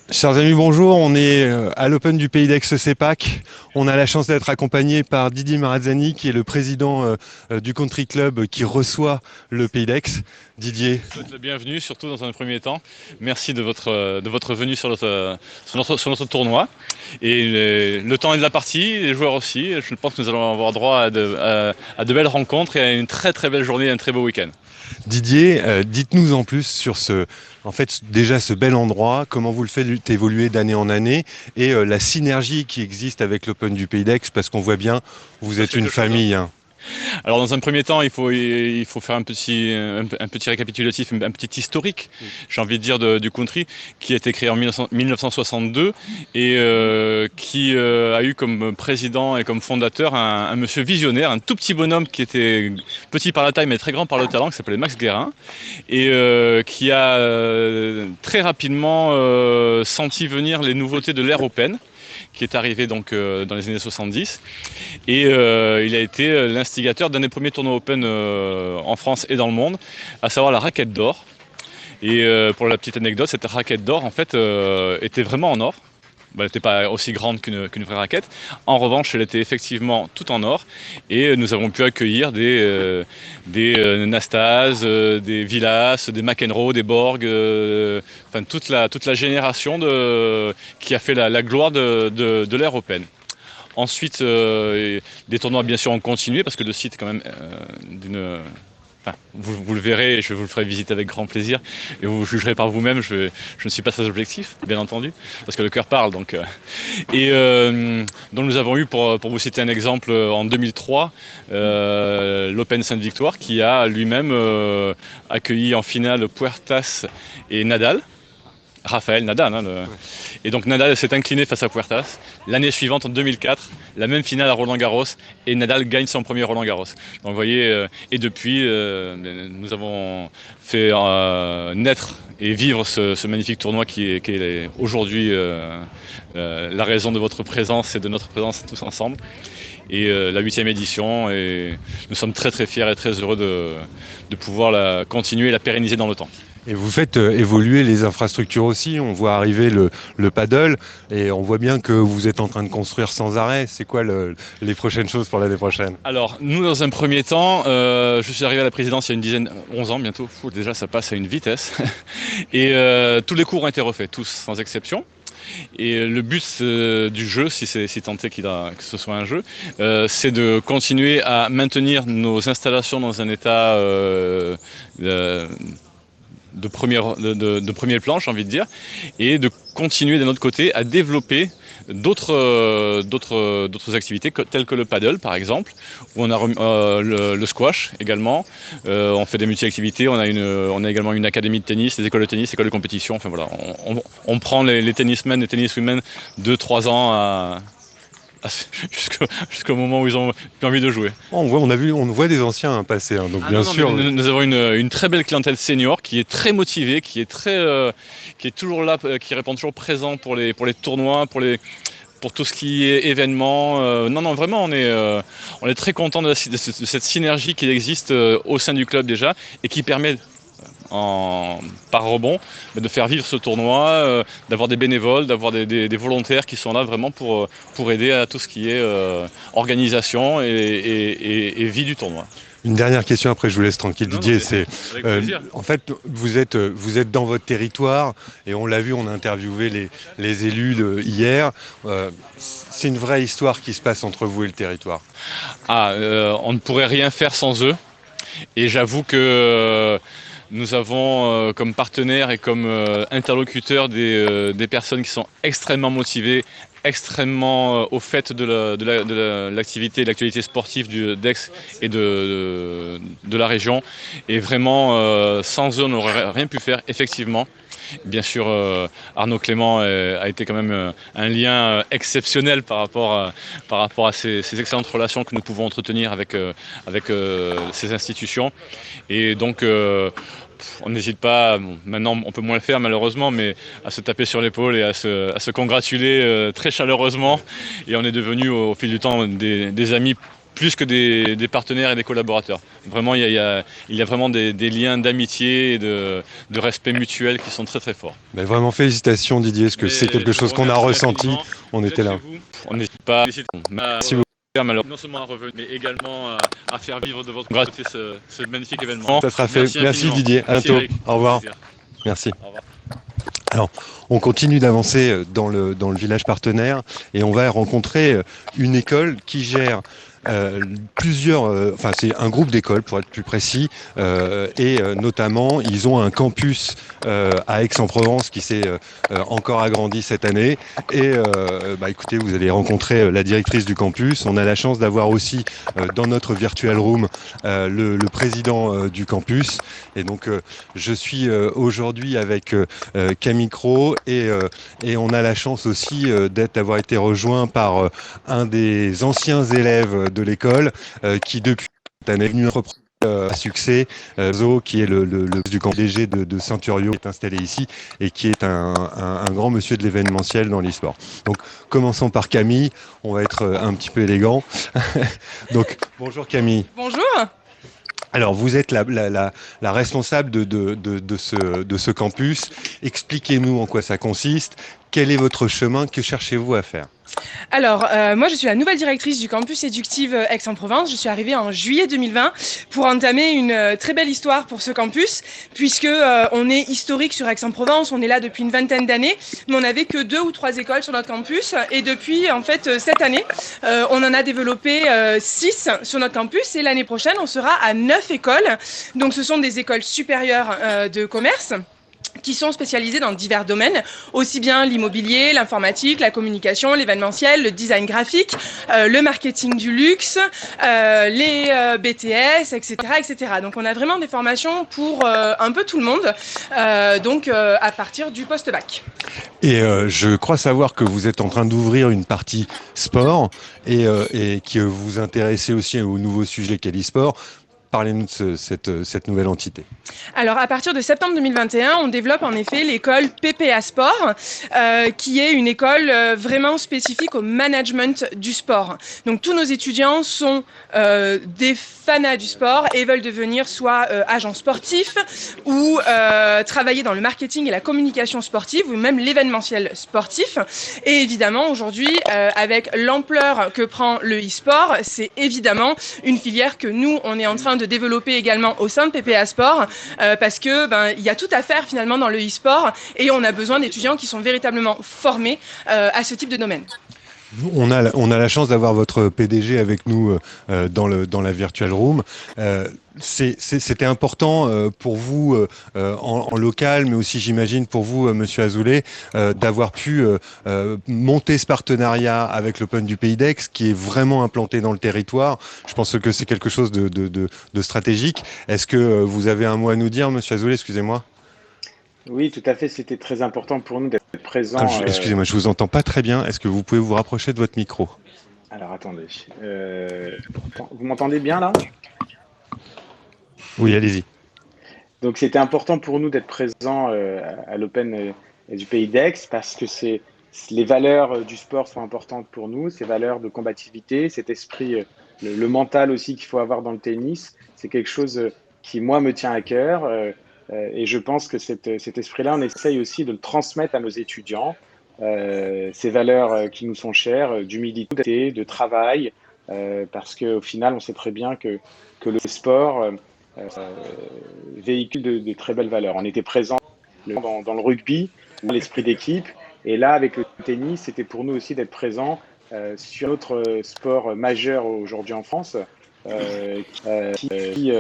Chers amis, bonjour. On est à l'Open du Pays d'Aix-Sépac. On a la chance d'être accompagné par Didier Marazzani, qui est le président du Country Club qui reçoit le Pays d'Aix. Didier. Je souhaite la bienvenue, surtout dans un premier temps. Merci de votre venue sur notre tournoi. Et le temps est de la partie, les joueurs aussi. Je pense que nous allons avoir droit à de belles rencontres et à une très très belle journée et un très beau week-end. Didier, dites-nous en plus sur déjà ce bel endroit, comment vous le faites évoluer d'année en année et la synergie qui existe avec l'Open du Pays d'Aix, parce qu'on voit bien, vous Ça êtes fait une deux choses, hein. famille, hein. Alors dans un premier temps, il faut faire un petit récapitulatif, un petit historique, j'ai envie de dire, du country, qui a été créé en 1962 et qui a eu comme président et comme fondateur un monsieur visionnaire, un tout petit bonhomme qui était petit par la taille mais très grand par le talent, qui s'appelait Max Guérin, et qui a très rapidement senti venir les nouveautés de l'ère open, qui est arrivé donc dans les années 70. Et il a été l'instigateur d'un des premiers tournois Open en France et dans le monde, à savoir la raquette d'or. Et pour la petite anecdote, cette raquette d'or en fait était vraiment en or. Bon, elle n'était pas aussi grande qu'une vraie raquette. En revanche, elle était effectivement tout en or. Et nous avons pu accueillir des Nastase, des Villas, des McEnroe, des Borg, enfin toute la génération qui a fait la gloire de l'ère Open. Ensuite, des tournois bien sûr ont continué parce que le site est quand même d'une... Enfin, vous le verrez et je vous le ferai visiter avec grand plaisir et vous jugerez par vous-même. Je ne suis pas très objectif, bien entendu, parce que le cœur parle. Donc nous avons eu, pour vous citer un exemple, en 2003, l'Open Sainte-Victoire qui a lui-même accueilli en finale Puertas et Nadal. Raphaël Nadal. Et donc Nadal s'est incliné face à Puertas. L'année suivante, en 2004, la même finale à Roland-Garros et Nadal gagne son premier Roland-Garros. Donc vous voyez, et depuis, nous avons fait naître et vivre ce magnifique tournoi qui est aujourd'hui la raison de votre présence et de notre présence tous ensemble. Et la 8e édition, et nous sommes très très fiers et très heureux de pouvoir la continuer et la pérenniser dans le temps. Et vous faites évoluer les infrastructures aussi. On voit arriver le paddle et on voit bien que vous êtes en train de construire sans arrêt. C'est quoi les prochaines choses pour l'année prochaine? Alors, nous, dans un premier temps, je suis arrivé à la présidence il y a une dizaine, 11 ans bientôt. Déjà, ça passe à une vitesse. Et tous les cours ont été refaits, tous, sans exception. Et le but du jeu, si tant est que ce soit un jeu, c'est de continuer à maintenir nos installations dans un état de premier plan, j'ai envie de dire, et de continuer d'un autre côté à développer d'autres activités telles que le paddle par exemple, où on a le squash également. On fait des multi-activités, on a également une académie de tennis, des écoles de tennis, écoles de compétition. Enfin voilà, on prend les tennismen et tenniswomen de 3 ans jusqu'au moment où ils ont plus envie de jouer. On voit des anciens passer, hein, donc Ah bien non, non, mais sûr. nous avons une très belle clientèle senior qui est très motivée, qui est toujours là, qui répond toujours présent pour les tournois, pour tout ce qui est événements. Non, non, vraiment, on est très content de cette synergie qui existe au sein du club déjà et qui permet par rebond de faire vivre ce tournoi, d'avoir des bénévoles, d'avoir des volontaires qui sont là vraiment pour aider à tout ce qui est organisation et vie du tournoi. Une dernière question, après je vous laisse tranquille, Non, non, Didier. mais C'est avec plaisir. en fait vous êtes dans votre territoire et on l'a vu, on a interviewé les élus hier. C'est une vraie histoire qui se passe entre vous et le territoire. On ne pourrait rien faire sans eux. Et j'avoue que nous avons comme partenaires et comme interlocuteurs des personnes qui sont extrêmement motivées, extrêmement au fait de l'activité et de l'actualité sportive d'Aix et de la région. Et vraiment, sans eux, on n'aurait rien pu faire, effectivement. Bien sûr, Arnaud Clément a été quand même un lien exceptionnel par rapport à ces excellentes relations que nous pouvons entretenir avec ces institutions. Et donc, on n'hésite pas, bon, maintenant on peut moins le faire malheureusement, mais à se taper sur l'épaule et à se congratuler très chaleureusement. Et on est devenus au fil du temps des amis plus que des partenaires et des collaborateurs. Vraiment, il y a vraiment des liens d'amitié et de respect mutuel qui sont très très forts. Mais vraiment félicitations Didier, parce que c'est quelque chose qu'on a ressenti, on était là. On n'hésite pas. Merci beaucoup. Non seulement à revenir, mais également à faire vivre de votre côté ce magnifique événement. Ça sera fait. Merci Didier, à bientôt. Au revoir. Merci. Au revoir. Alors, on continue d'avancer dans le village partenaire et on va rencontrer une école qui gère c'est un groupe d'écoles pour être plus précis, et notamment ils ont un campus à Aix-en-Provence qui s'est encore agrandi cette année. Et écoutez, vous allez rencontrer la directrice du campus. On a la chance d'avoir aussi dans notre virtual room le président du campus. Et donc je suis aujourd'hui avec Camille Cros et on a la chance aussi d'avoir été rejoint par un des anciens élèves de l'école qui depuis cette année est venu entreprendre à succès, Zo, qui est le du camp DG de Saint-Thuriau, qui est installé ici et qui est un grand monsieur de l'événementiel dans l'e-sport. Donc commençons par Camille, on va être un petit peu élégant. Donc bonjour Camille. Bonjour. Alors, vous êtes la responsable de ce campus. Expliquez-nous en quoi ça consiste. Quel est votre chemin? Que cherchez-vous à faire? Alors, moi, je suis la nouvelle directrice du campus éducatif Aix-en-Provence. Je suis arrivée en juillet 2020 pour entamer une très belle histoire pour ce campus, puisque on est historique sur Aix-en-Provence. On est là depuis une vingtaine d'années, mais on n'avait que 2 ou 3 écoles sur notre campus. Et depuis, en fait, cette année, on en a développé 6 sur notre campus. Et l'année prochaine, on sera à 9 écoles. Donc, ce sont des écoles supérieures de commerce qui sont spécialisés dans divers domaines, aussi bien l'immobilier, l'informatique, la communication, l'événementiel, le design graphique, le marketing du luxe, les BTS, etc., etc. Donc on a vraiment des formations pour un peu tout le monde, à partir du post-bac. Et je crois savoir que vous êtes en train d'ouvrir une partie sport et que vous vous intéressez aussi au nouveau sujet qu'est l'e-sport. Parlez-nous de cette nouvelle entité. Alors, à partir de septembre 2021, on développe en effet l'école PPA Sport, qui est une école vraiment spécifique au management du sport. Donc, tous nos étudiants sont des fanats du sport et veulent devenir soit agents sportifs ou travailler dans le marketing et la communication sportive ou même l'événementiel sportif. Et évidemment, aujourd'hui, avec l'ampleur que prend le e-sport, c'est évidemment une filière que nous, on est en train de développer également au sein de PPA Sport, parce que il y a tout à faire finalement dans le e-sport et on a besoin d'étudiants qui sont véritablement formés à ce type de domaine. On a la chance d'avoir votre PDG avec nous dans la virtual room. C'était important pour vous en local, mais aussi j'imagine pour vous, Monsieur Azoulay, d'avoir pu monter ce partenariat avec l'Open du Pays d'Aix, qui est vraiment implanté dans le territoire. Je pense que c'est quelque chose de stratégique. Est-ce que vous avez un mot à nous dire, Monsieur Azoulay? Excusez-moi. Oui, tout à fait. C'était très important pour nous d'être présents. Excusez-moi, je vous entends pas très bien. Est-ce que vous pouvez vous rapprocher de votre micro? Alors, attendez. Vous m'entendez bien là? Oui, allez-y. Donc, c'était important pour nous d'être présents à l'Open du Pays d'Aix parce que les valeurs du sport sont importantes pour nous, ces valeurs de combativité, cet esprit, le mental aussi qu'il faut avoir dans le tennis. C'est quelque chose qui, moi, me tient à cœur. Et je pense que cet esprit-là, on essaye aussi de le transmettre à nos étudiants, ces valeurs qui nous sont chères, d'humilité, de travail, parce qu'au final, on sait très bien que le sport véhicule de très belles valeurs. On était présents dans le rugby, dans l'esprit d'équipe, et là, avec le tennis, c'était pour nous aussi d'être présents sur notre sport majeur aujourd'hui en France, qui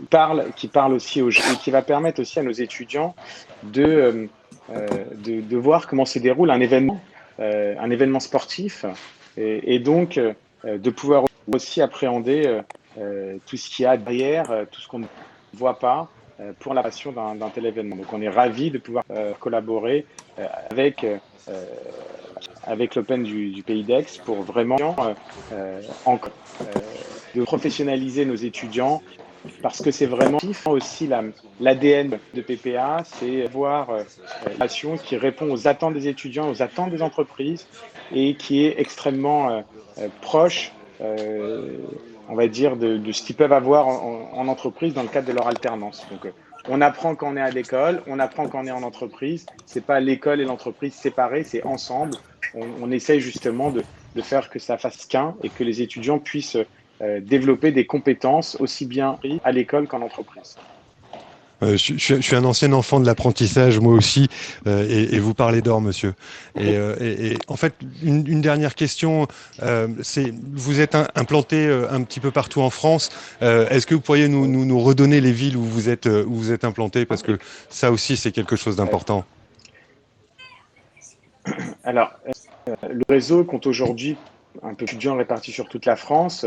parle aussi aux jeunes et qui va permettre aussi à nos étudiants de voir comment se déroule un événement sportif et donc de pouvoir aussi appréhender tout ce qu'il y a derrière, tout ce qu'on ne voit pas pour la passion d'un tel événement. Donc on est ravis de pouvoir collaborer avec l'Open du Pays d'Aix pour vraiment de professionnaliser nos étudiants, parce que c'est vraiment aussi l'ADN de PPA, c'est avoir une passion qui répond aux attentes des étudiants, aux attentes des entreprises et qui est extrêmement proche on va dire, de ce qu'ils peuvent avoir en entreprise dans le cadre de leur alternance. Donc, on apprend quand on est à l'école, on apprend quand on est en entreprise. C'est pas l'école et l'entreprise séparées, c'est ensemble. On essaye justement de faire que ça fasse qu'un et que les étudiants puissent développer des compétences aussi bien à l'école qu'en entreprise. Je suis un ancien enfant de l'apprentissage, moi aussi, et vous parlez d'or, monsieur. Et en fait, une dernière question, vous êtes implanté un petit peu partout en France. Est-ce que vous pourriez nous redonner les villes où vous êtes implanté, parce que ça aussi, c'est quelque chose d'important. Alors, le réseau compte aujourd'hui un peu d'étudiants répartis sur toute la France.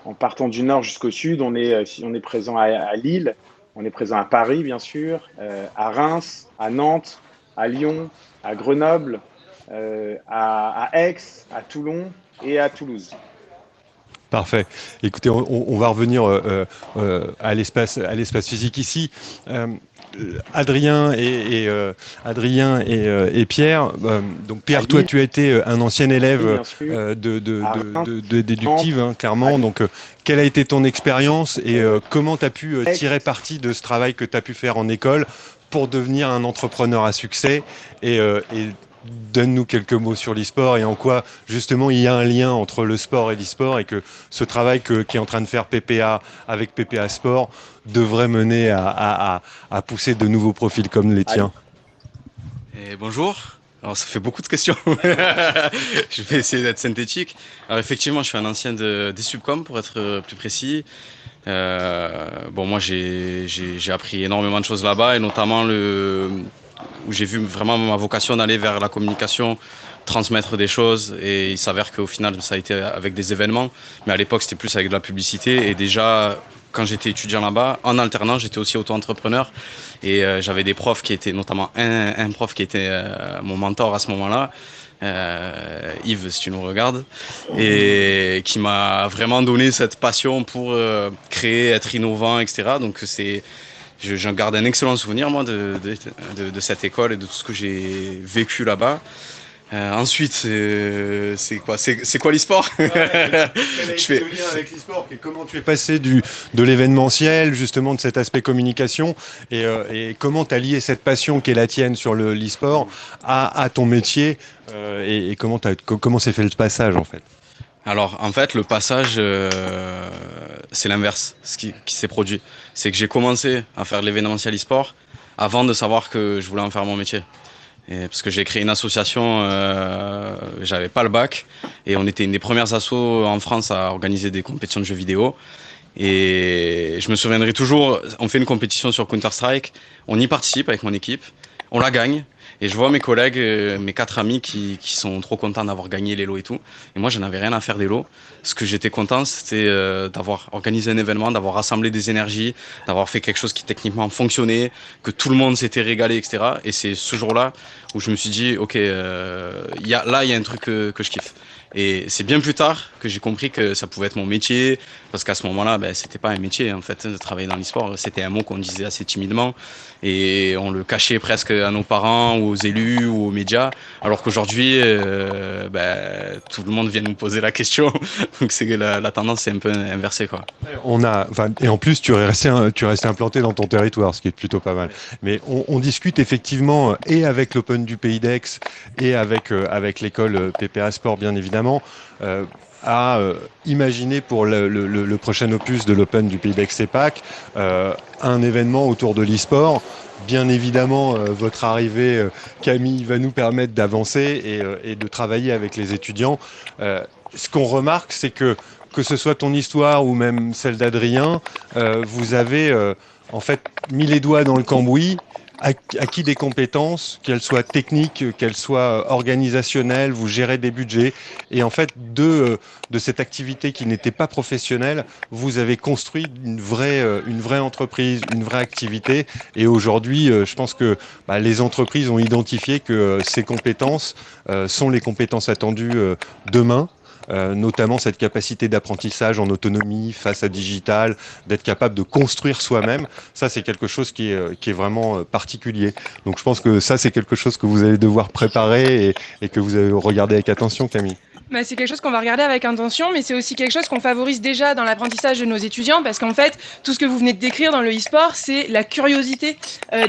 En partant du nord jusqu'au sud, on est présent à Lille. On est présent à Paris, bien sûr, à Reims, à Nantes, à Lyon, à Grenoble, à Aix, à Toulon et à Toulouse. Parfait. Écoutez, on va revenir à l'espace physique ici. Adrien et Pierre. Donc Pierre, toi, tu as été un ancien élève déductive, hein, clairement. Donc, quelle a été ton expérience et comment tu as pu tirer parti de ce travail que tu as pu faire en école pour devenir un entrepreneur à succès et donne-nous quelques mots sur l'e-sport et en quoi, justement, il y a un lien entre le sport et l'e-sport et que ce travail qu'est en train de faire PPA avec PPA Sport devrait mener à pousser de nouveaux profils comme les tiens. Et bonjour. Alors, ça fait beaucoup de questions. Je vais essayer d'être synthétique. Alors, effectivement, je suis un ancien des Subcom, pour être plus précis. Moi, j'ai appris énormément de choses là-bas et notamment où j'ai vu vraiment ma vocation d'aller vers la communication, transmettre des choses, et il s'avère qu'au final ça a été avec des événements, mais à l'époque c'était plus avec de la publicité. Et déjà quand j'étais étudiant là-bas, en alternant, j'étais aussi auto-entrepreneur et j'avais des profs qui étaient, notamment un prof qui était mon mentor à ce moment-là, Yves, si tu nous regardes, et qui m'a vraiment donné cette passion pour créer, être innovant, etc. Donc j'en garde un excellent souvenir, moi, de cette école et de tout ce que j'ai vécu là-bas. Ensuite, c'est quoi l'e-sport? Quel a été le lien avec l'e-sport et comment tu es passé de l'événementiel, justement, de cet aspect communication et comment tu as lié cette passion qui est la tienne sur l'e-sport à ton métier et comment s'est fait le passage, en fait? Alors, en fait, le passage, c'est l'inverse, ce qui s'est produit. C'est que j'ai commencé à faire de l'événementiel e-sport avant de savoir que je voulais en faire mon métier. Parce que j'ai créé une association, j'avais pas le bac, et on était une des premières assos en France à organiser des compétitions de jeux vidéo. Et je me souviendrai toujours, on fait une compétition sur Counter-Strike, on y participe avec mon équipe, on la gagne. Et je vois mes collègues, mes 4 amis qui sont trop contents d'avoir gagné les lots et tout. Et moi, j'en avais rien à faire des lots. Ce que j'étais content, c'était d'avoir organisé un événement, d'avoir rassemblé des énergies, d'avoir fait quelque chose qui techniquement fonctionnait, que tout le monde s'était régalé, etc. Et c'est ce jour-là où je me suis dit, ok, il y a un truc que je kiffe. Et c'est bien plus tard que j'ai compris que ça pouvait être mon métier, parce qu'à ce moment-là, c'était pas un métier, en fait, de travailler dans l'e-sport. C'était un mot qu'on disait assez timidement et on le cachait presque à nos parents ou aux élus ou aux médias, alors qu'aujourd'hui, tout le monde vient nous poser la question. Donc la tendance est un peu inversée, quoi. Et en plus, tu restes implanté dans ton territoire, ce qui est plutôt pas mal. Mais on discute effectivement et avec l'Open du Pays d'Aix et avec l'école PPA Sport, bien évidemment, à imaginer pour le prochain opus de l'Open du Pays d'Aix-CEPAC un événement autour de l'e-sport. Bien évidemment, votre arrivée, Camille, va nous permettre d'avancer et de travailler avec les étudiants. Ce qu'on remarque, c'est que ce soit ton histoire ou même celle d'Adrien, vous avez en fait mis les doigts dans le cambouis, acquis des compétences, qu'elles soient techniques, qu'elles soient organisationnelles, vous gérez des budgets. Et en fait, de cette activité qui n'était pas professionnelle, vous avez construit une vraie entreprise, une vraie activité. Et aujourd'hui, je pense que les entreprises ont identifié que ces compétences sont les compétences attendues demain. Notamment cette capacité d'apprentissage en autonomie face à digital, d'être capable de construire soi-même, ça c'est quelque chose qui est vraiment particulier. Donc je pense que ça c'est quelque chose que vous allez devoir préparer et que vous allez regarder avec attention, Camille. Bah, c'est quelque chose qu'on va regarder avec intention, mais c'est aussi quelque chose qu'on favorise déjà dans l'apprentissage de nos étudiants, parce qu'en fait, tout ce que vous venez de décrire dans le e-sport, c'est la curiosité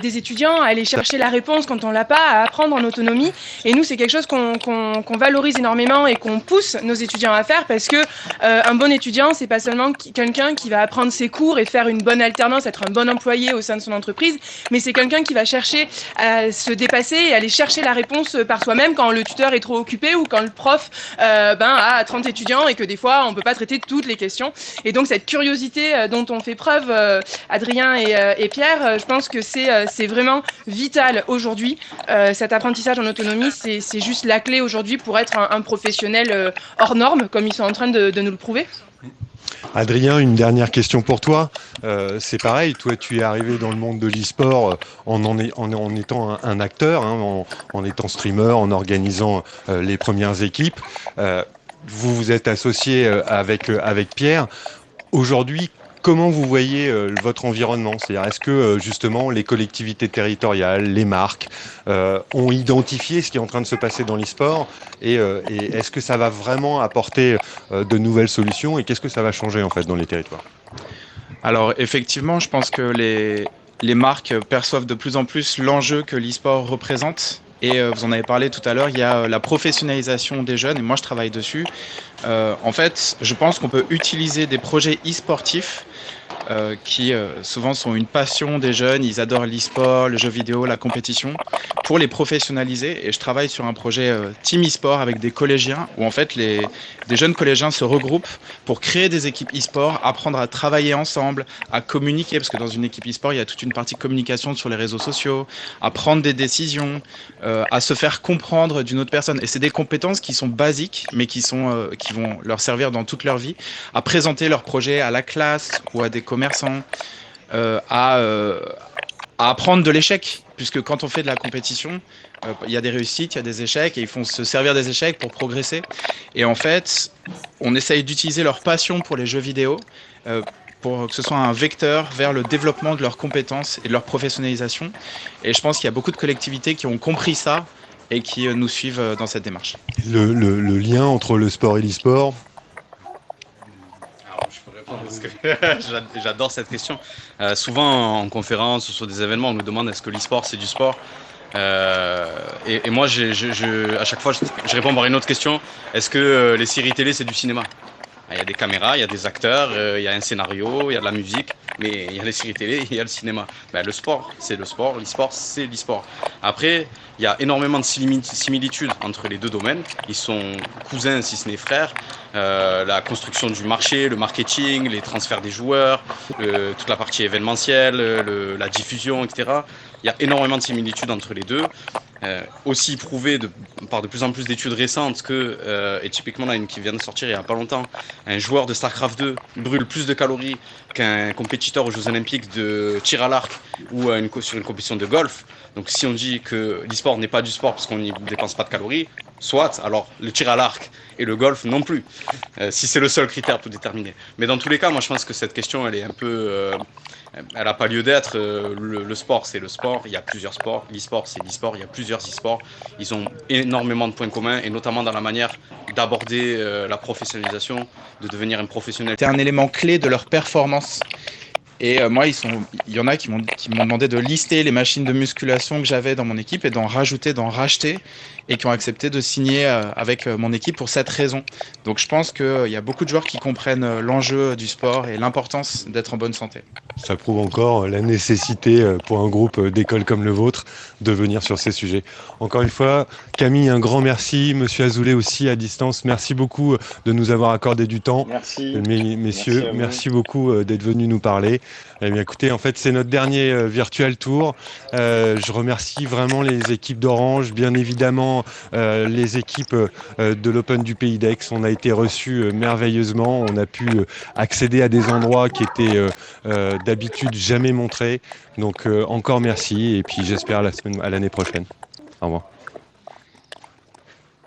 des étudiants à aller chercher la réponse quand on l'a pas, à apprendre en autonomie. Et nous, c'est quelque chose qu'on valorise énormément et qu'on pousse nos étudiants à faire, parce que un bon étudiant, c'est pas seulement quelqu'un qui va apprendre ses cours et faire une bonne alternance, être un bon employé au sein de son entreprise, mais c'est quelqu'un qui va chercher à se dépasser et aller chercher la réponse par soi-même quand le tuteur est trop occupé ou quand le prof à 30 étudiants et que des fois, on ne peut pas traiter toutes les questions. Et donc, cette curiosité dont on fait preuve, Adrien et Pierre, je pense que c'est vraiment vital aujourd'hui. Cet apprentissage en autonomie, c'est juste la clé aujourd'hui pour être un professionnel hors norme, comme ils sont en train de nous le prouver. Adrien, une dernière question pour toi. C'est pareil, toi tu es arrivé dans le monde de l'e-sport en étant un acteur, hein, en étant streamer, en organisant les premières équipes. Vous vous êtes associé avec Pierre. Aujourd'hui, comment vous voyez votre environnement? C'est-à-dire, est-ce que justement les collectivités territoriales, les marques ont identifié ce qui est en train de se passer dans l'e-sport et est-ce que ça va vraiment apporter de nouvelles solutions et qu'est-ce que ça va changer en fait dans les territoires? Alors effectivement, je pense que les marques perçoivent de plus en plus l'enjeu que l'e-sport représente. Et vous en avez parlé tout à l'heure, il y a la professionnalisation des jeunes, et moi je travaille dessus. En fait, je pense qu'on peut utiliser des projets e-sportifs qui souvent sont une passion des jeunes, ils adorent l'e-sport, le jeu vidéo, la compétition, pour les professionnaliser. Et je travaille sur un projet Team e-sport avec des collégiens, où en fait des jeunes collégiens se regroupent pour créer des équipes e-sport, apprendre à travailler ensemble, à communiquer, parce que dans une équipe e-sport, il y a toute une partie communication sur les réseaux sociaux, à prendre des décisions, à se faire comprendre d'une autre personne. Et c'est des compétences qui sont basiques, mais qui vont leur servir dans toute leur vie, à présenter leurs projets à la classe ou à des commerçants, à apprendre de l'échec, puisque quand on fait de la compétition, il y a des réussites, il y a des échecs, et ils font se servir des échecs pour progresser. Et en fait, on essaye d'utiliser leur passion pour les jeux vidéo pour que ce soit un vecteur vers le développement de leurs compétences et de leur professionnalisation. Et je pense qu'il y a beaucoup de collectivités qui ont compris ça et qui nous suivent dans cette démarche. Le lien entre le sport et l'e-sport? Alors, je peux répondre parce que j'adore cette question. Souvent en conférence ou sur des événements, on nous demande est-ce que l'e-sport c'est du sport? Et moi, à chaque fois, je réponds par une autre question. Est-ce que les séries télé c'est du cinéma? Il y a des caméras, il y a des acteurs, il y a un scénario, il y a de la musique, mais il y a les séries télé, il y a le cinéma. Le sport, c'est le sport, l'e-sport, c'est l'e-sport. Après, il y a énormément de similitudes entre les deux domaines. Ils sont cousins, si ce n'est frères. La construction du marché, le marketing, les transferts des joueurs, toute la partie événementielle, la diffusion, etc. Il y a énormément de similitudes entre les deux. Aussi prouvé par de plus en plus d'études récentes que, et typiquement là une qui vient de sortir il n'y a pas longtemps, un joueur de StarCraft 2 brûle plus de calories qu'un compétiteur aux Jeux Olympiques de tir à l'arc ou sur une compétition de golf. Donc si on dit que l'e-sport n'est pas du sport parce qu'on n'y dépense pas de calories, soit, alors le tir à l'arc et le golf non plus, si c'est le seul critère pour déterminer. Mais dans tous les cas, moi je pense que cette question elle est un peu... elle n'a pas lieu d'être. Le sport, c'est le sport. Il y a plusieurs sports. L'e-sport, c'est l'e-sport. Il y a plusieurs e-sports. Ils ont énormément de points communs, et notamment dans la manière d'aborder la professionnalisation, de devenir un professionnel. C'est un élément clé de leur performance. Et moi, il y en a qui m'ont demandé de lister les machines de musculation que j'avais dans mon équipe et d'en racheter, et qui ont accepté de signer avec mon équipe pour cette raison. Donc je pense qu'il y a beaucoup de joueurs qui comprennent l'enjeu du sport et l'importance d'être en bonne santé. Ça prouve encore la nécessité pour un groupe d'écoles comme le vôtre de venir sur ces sujets. Encore une fois, Camille, un grand merci. Monsieur Azoulay aussi à distance, merci beaucoup de nous avoir accordé du temps. Merci. Messieurs, merci beaucoup d'être venus nous parler. Eh bien, écoutez, en fait, c'est notre dernier virtual tour. Je remercie vraiment les équipes d'Orange, bien évidemment les équipes de l'Open du Pays d'Aix. On a été reçus merveilleusement. On a pu accéder à des endroits qui étaient d'habitude jamais montrés. Donc, encore merci. Et puis, j'espère à l'année prochaine. Au revoir.